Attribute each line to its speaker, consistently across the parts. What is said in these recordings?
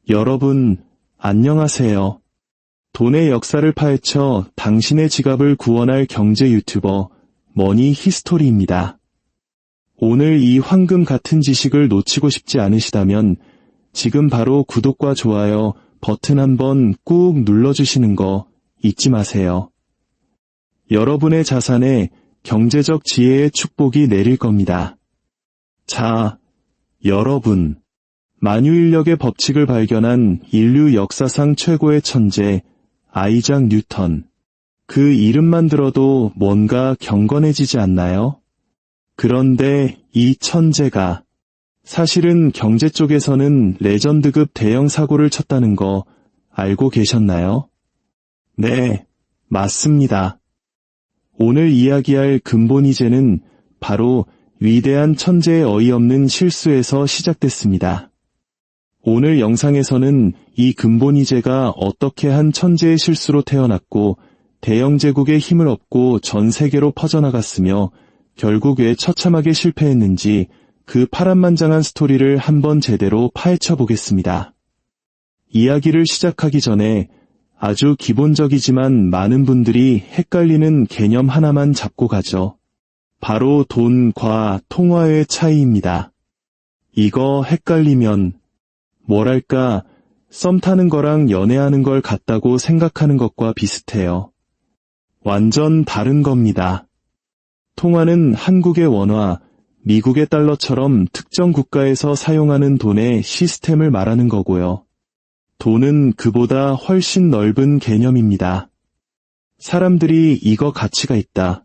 Speaker 1: 여러분, 안녕하세요. 돈의 역사를 파헤쳐 당신의 지갑을 구원할 경제 유튜버 머니 히스토리입니다. 오늘 이 황금 같은 지식을 놓치고 싶지 않으시다면 지금 바로 구독과 좋아요 버튼 한번 꾹 눌러주시는 거 잊지 마세요. 여러분의 자산에 경제적 지혜의 축복이 내릴 겁니다. 자, 여러분. 만유인력의 법칙을 발견한 인류 역사상 최고의 천재 아이작 뉴턴. 그 이름만 들어도 뭔가 경건해지지 않나요? 그런데 이 천재가 사실은 경제 쪽에서는 레전드급 대형 사고를 쳤다는 거 알고 계셨나요? 네, 맞습니다. 오늘 이야기할 근본이제는 바로 위대한 천재의 어이없는 실수에서 시작됐습니다. 오늘 영상에서는 이 근본이제가 어떻게 한 천재의 실수로 태어났고 대영 제국의 힘을 얻고 전 세계로 퍼져나갔으며 결국 왜 처참하게 실패했는지 그 파란만장한 스토리를 한번 제대로 파헤쳐 보겠습니다. 이야기를 시작하기 전에 아주 기본적이지만 많은 분들이 헷갈리는 개념 하나만 잡고 가죠. 바로 돈과 통화의 차이입니다. 이거 헷갈리면 뭐랄까, 썸 타는 거랑 연애하는 걸 같다고 생각하는 것과 비슷해요. 완전 다른 겁니다. 통화는 한국의 원화, 미국의 달러처럼 특정 국가에서 사용하는 돈의 시스템을 말하는 거고요. 돈은 그보다 훨씬 넓은 개념입니다. 사람들이 이거 가치가 있다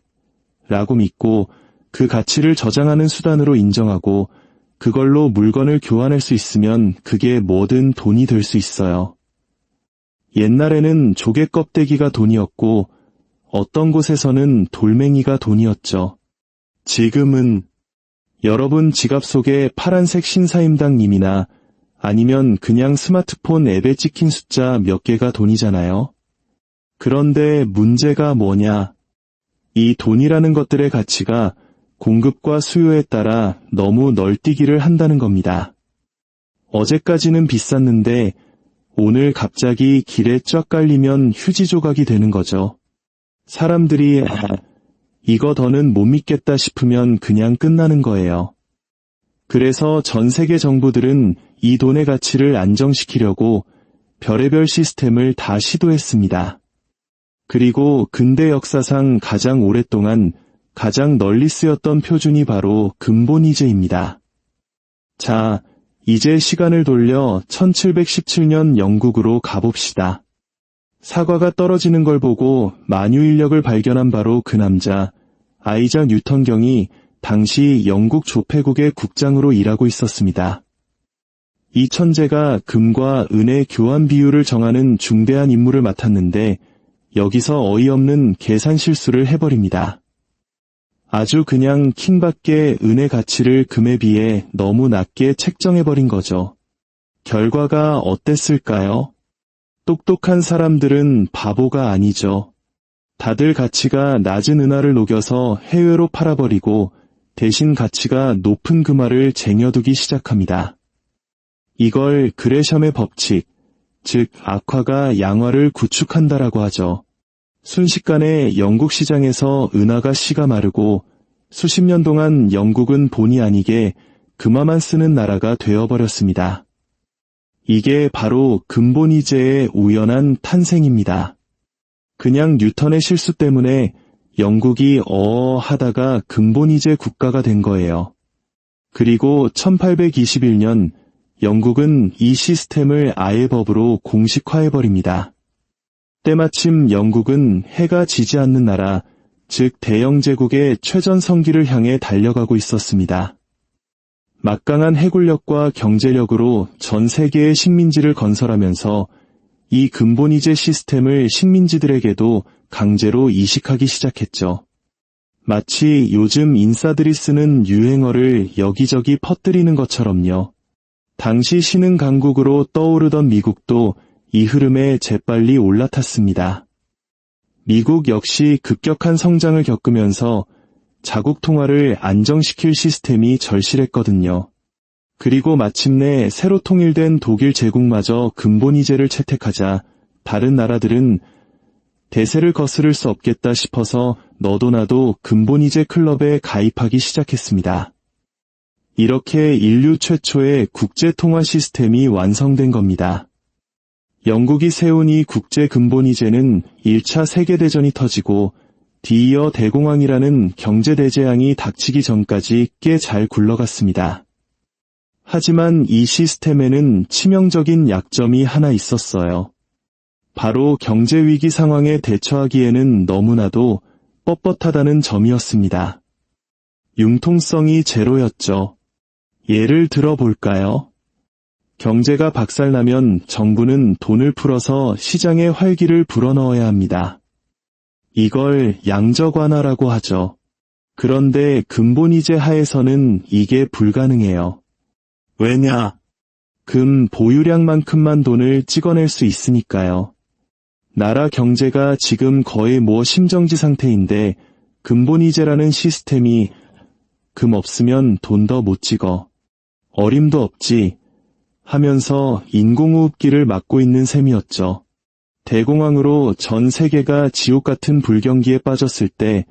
Speaker 1: 라고 믿고 그 가치를 저장하는 수단으로 인정하고 그걸로 물건을 교환할 수 있으면 그게 뭐든 돈이 될 수 있어요. 옛날에는 조개 껍데기가 돈이었고 어떤 곳에서는 돌멩이가 돈이었죠. 지금은 여러분 지갑 속에 파란색 신사임당님이나 아니면 그냥 스마트폰 앱에 찍힌 숫자 몇 개가 돈이잖아요. 그런데 문제가 뭐냐? 이 돈이라는 것들의 가치가 공급과 수요에 따라 너무 널뛰기를 한다는 겁니다. 어제까지는 비쌌는데 오늘 갑자기 길에 쫙 깔리면 휴지 조각이 되는 거죠. 사람들이 이거 더는 못 믿겠다 싶으면 그냥 끝나는 거예요. 그래서 전 세계 정부들은 이 돈의 가치를 안정시키려고 별의별 시스템을 다 시도했습니다. 그리고 근대 역사상 가장 오랫동안 가장 널리 쓰였던 표준이 바로 근본이제입니다. 자, 이제 시간을 돌려 1717년 영국으로 가봅시다. 사과가 떨어지는 걸 보고 만유인력을 발견한 바로 그 남자, 아이작 뉴턴 경이 당시 영국 조폐국의 국장으로 일하고 있었습니다. 이 천재가 금과 은의 교환 비율을 정하는 중대한 임무를 맡았는데 여기서 어이없는 계산 실수를 해버립니다. 아주 그냥 킹받게 은의 가치를 금에 비해 너무 낮게 책정해버린 거죠. 결과가 어땠을까요? 똑똑한 사람들은 바보가 아니죠. 다들 가치가 낮은 은화를 녹여서 해외로 팔아버리고 대신 가치가 높은 금화를 쟁여두기 시작합니다. 이걸 그레샴의 법칙, 즉 악화가 양화를 구축한다라고 하죠. 순식간에 영국 시장에서 은화가 씨가 마르고 수십 년 동안 영국은 본의 아니게 금화만 쓰는 나라가 되어버렸습니다. 이게 바로 근본이제의 우연한 탄생입니다. 그냥 뉴턴의 실수 때문에 영국이 하다가 근본이제 국가가 된 거예요. 그리고 1821년 영국은 이 시스템을 아예 법으로 공식화해버립니다. 때마침 영국은 해가 지지 않는 나라, 즉 대영 제국의 최전성기를 향해 달려가고 있었습니다. 막강한 해군력과 경제력으로 전 세계의 식민지를 건설하면서 이 근본이제 시스템을 식민지들에게도 강제로 이식하기 시작했죠. 마치 요즘 인싸들이 쓰는 유행어를 여기저기 퍼뜨리는 것처럼요. 당시 신흥 강국으로 떠오르던 미국도 이 흐름에 재빨리 올라탔습니다. 미국 역시 급격한 성장을 겪으면서 자국 통화를 안정시킬 시스템이 절실했거든요. 그리고 마침내 새로 통일된 독일 제국마저 근본이제를 채택하자 다른 나라들은 대세를 거스를 수 없겠다 싶어서 너도 나도 근본이제 클럽에 가입하기 시작했습니다. 이렇게 인류 최초의 국제 통화 시스템이 완성된 겁니다. 영국이 세운 이 국제 근본이제는 1차 세계대전이 터지고 뒤이어 대공황이라는 경제대재앙이 닥치기 전까지 꽤 잘 굴러갔습니다. 하지만 이 시스템에는 치명적인 약점이 하나 있었어요. 바로 경제위기 상황에 대처하기에는 너무나도 뻣뻣하다는 점이었습니다. 융통성이 제로였죠. 예를 들어 볼까요? 경제가 박살나면 정부는 돈을 풀어서 시장에 활기를 불어넣어야 합니다. 이걸 양적 완화라고 하죠. 그런데 근본이제 하에서는 이게 불가능해요. 왜냐? 금 보유량만큼만 돈을 찍어낼 수 있으니까요. 나라 경제가 지금 거의 심정지 상태인데 근본이제라는 시스템이 금 없으면 돈 더 못 찍어. 어림도 없지 하면서 인공호흡기를 막고 있는 셈이었죠. 대공황으로 전 세계가 지옥 같은 불경기에 빠졌을 때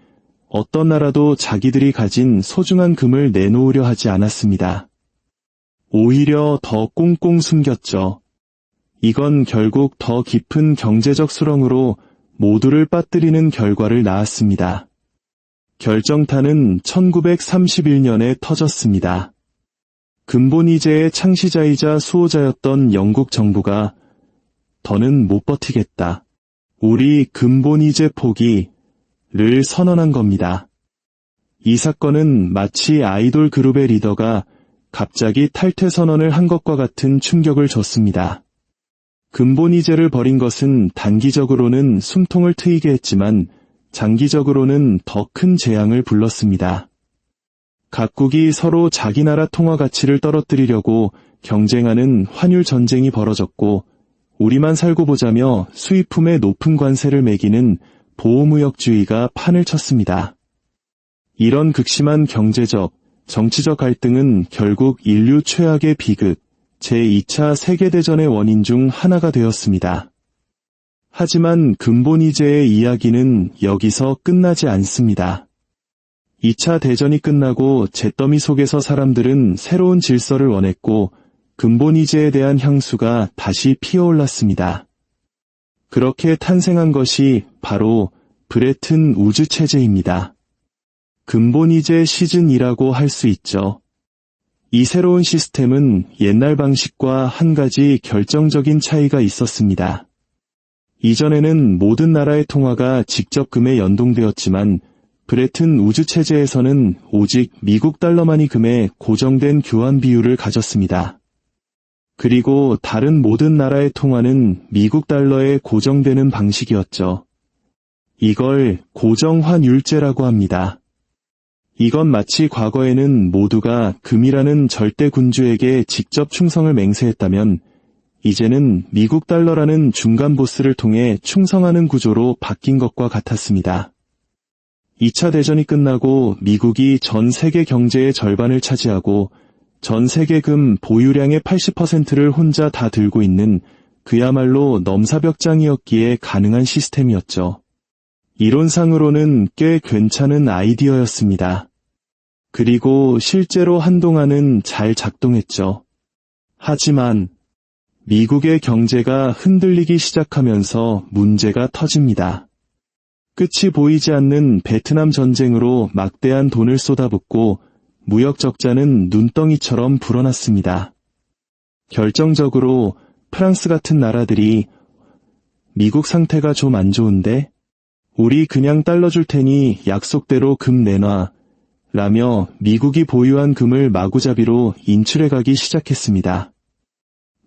Speaker 1: 어떤 나라도 자기들이 가진 소중한 금을 내놓으려 하지 않았습니다. 오히려 더 꽁꽁 숨겼죠. 이건 결국 더 깊은 경제적 수렁으로 모두를 빠뜨리는 결과를 낳았습니다. 결정타는 1931년에 터졌습니다. 근본이제의 창시자이자 수호자였던 영국 정부가 더는 못 버티겠다. 우리 근본이제 포기를 선언한 겁니다. 이 사건은 마치 아이돌 그룹의 리더가 갑자기 탈퇴 선언을 한 것과 같은 충격을 줬습니다. 근본이제를 버린 것은 단기적으로는 숨통을 트이게 했지만 장기적으로는 더 큰 재앙을 불렀습니다. 각국이 서로 자기 나라 통화 가치를 떨어뜨리려고 경쟁하는 환율 전쟁이 벌어졌고 우리만 살고 보자며 수입품에 높은 관세를 매기는 보호무역주의가 판을 쳤습니다. 이런 극심한 경제적, 정치적 갈등은 결국 인류 최악의 비극, 제2차 세계대전의 원인 중 하나가 되었습니다. 하지만 근본이제의 이야기는 여기서 끝나지 않습니다. 2차 대전이 끝나고 잿더미 속에서 사람들은 새로운 질서를 원했고 근본이제에 대한 향수가 다시 피어올랐습니다. 그렇게 탄생한 것이 바로 브레튼 우즈 체제입니다. 근본이제 시즌2라고 할 수 있죠. 이 새로운 시스템은 옛날 방식과 한 가지 결정적인 차이가 있었습니다. 이전에는 모든 나라의 통화가 직접 금에 연동되었지만 브레튼 우즈 체제에서는 오직 미국 달러만이 금에 고정된 교환 비율을 가졌습니다. 그리고 다른 모든 나라의 통화는 미국 달러에 고정되는 방식이었죠. 이걸 고정환율제라고 합니다. 이건 마치 과거에는 모두가 금이라는 절대 군주에게 직접 충성을 맹세했다면 이제는 미국 달러라는 중간 보스를 통해 충성하는 구조로 바뀐 것과 같았습니다. 2차 대전이 끝나고 미국이 전 세계 경제의 절반을 차지하고 전 세계 금 보유량의 80%를 혼자 다 들고 있는 그야말로 넘사벽장이었기에 가능한 시스템이었죠. 이론상으로는 꽤 괜찮은 아이디어였습니다. 그리고 실제로 한동안은 잘 작동했죠. 하지만 미국의 경제가 흔들리기 시작하면서 문제가 터집니다. 끝이 보이지 않는 베트남 전쟁으로 막대한 돈을 쏟아붓고 무역 적자는 눈덩이처럼 불어났습니다. 결정적으로 프랑스 같은 나라들이 미국 상태가 좀 안 좋은데 우리 그냥 달러 줄 테니 약속대로 금 내놔 라며 미국이 보유한 금을 마구잡이로 인출해가기 시작했습니다.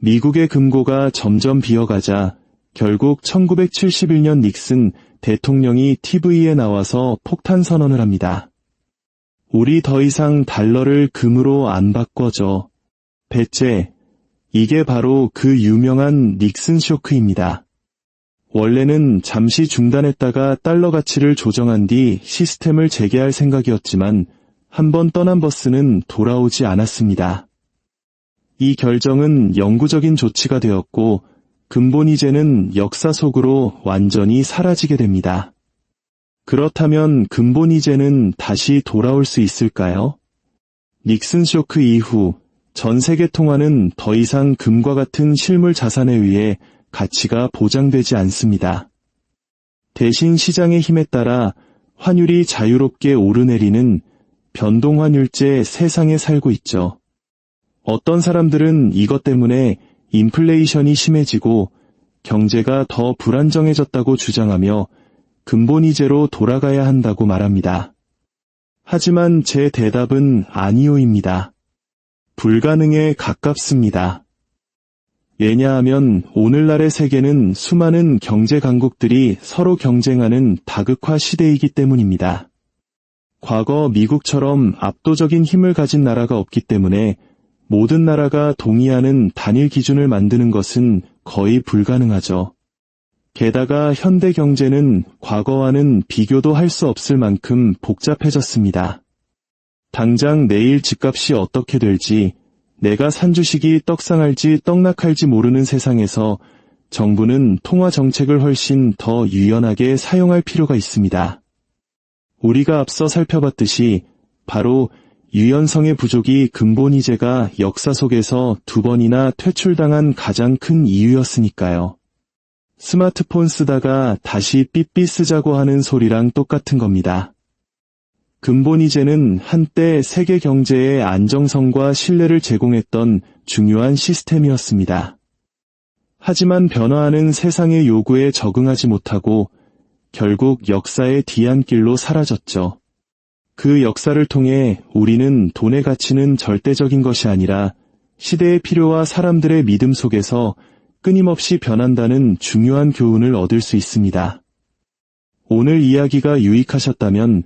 Speaker 1: 미국의 금고가 점점 비어가자 결국 1971년 닉슨 대통령이 TV에 나와서 폭탄 선언을 합니다. 우리 더 이상 달러를 금으로 안 바꿔줘. 배째. 이게 바로 그 유명한 닉슨 쇼크입니다. 원래는 잠시 중단했다가 달러 가치를 조정한 뒤 시스템을 재개할 생각이었지만 한번 떠난 버스는 돌아오지 않았습니다. 이 결정은 영구적인 조치가 되었고 근본이제는 역사 속으로 완전히 사라지게 됩니다. 그렇다면 근본이제는 다시 돌아올 수 있을까요? 닉슨 쇼크 이후 전 세계 통화는 더 이상 금과 같은 실물 자산에 의해 가치가 보장되지 않습니다. 대신 시장의 힘에 따라 환율이 자유롭게 오르내리는 변동환율제 세상에 살고 있죠. 어떤 사람들은 이것 때문에 인플레이션이 심해지고 경제가 더 불안정해졌다고 주장하며 근본이제로 돌아가야 한다고 말합니다. 하지만 제 대답은 아니오입니다. 불가능에 가깝습니다. 왜냐하면 오늘날의 세계는 수많은 경제 강국들이 서로 경쟁하는 다극화 시대이기 때문입니다. 과거 미국처럼 압도적인 힘을 가진 나라가 없기 때문에 모든 나라가 동의하는 단일 기준을 만드는 것은 거의 불가능하죠. 게다가 현대 경제는 과거와는 비교도 할 수 없을 만큼 복잡해졌습니다. 당장 내일 집값이 어떻게 될지, 내가 산 주식이 떡상할지 떡락할지 모르는 세상에서 정부는 통화 정책을 훨씬 더 유연하게 사용할 필요가 있습니다. 우리가 앞서 살펴봤듯이 바로 유연성의 부족이 근본이제가 역사 속에서 2번이나 퇴출당한 가장 큰 이유였으니까요. 스마트폰 쓰다가 다시 삐삐 쓰자고 하는 소리랑 똑같은 겁니다. 근본이제는 한때 세계 경제의 안정성과 신뢰를 제공했던 중요한 시스템이었습니다. 하지만 변화하는 세상의 요구에 적응하지 못하고 결국 역사의 뒤안길로 사라졌죠. 그 역사를 통해 우리는 돈의 가치는 절대적인 것이 아니라 시대의 필요와 사람들의 믿음 속에서 끊임없이 변한다는 중요한 교훈을 얻을 수 있습니다. 오늘 이야기가 유익하셨다면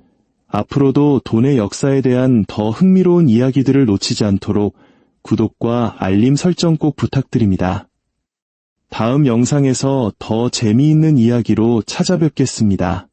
Speaker 1: 앞으로도 돈의 역사에 대한 더 흥미로운 이야기들을 놓치지 않도록 구독과 알림 설정 꼭 부탁드립니다. 다음 영상에서 더 재미있는 이야기로 찾아뵙겠습니다.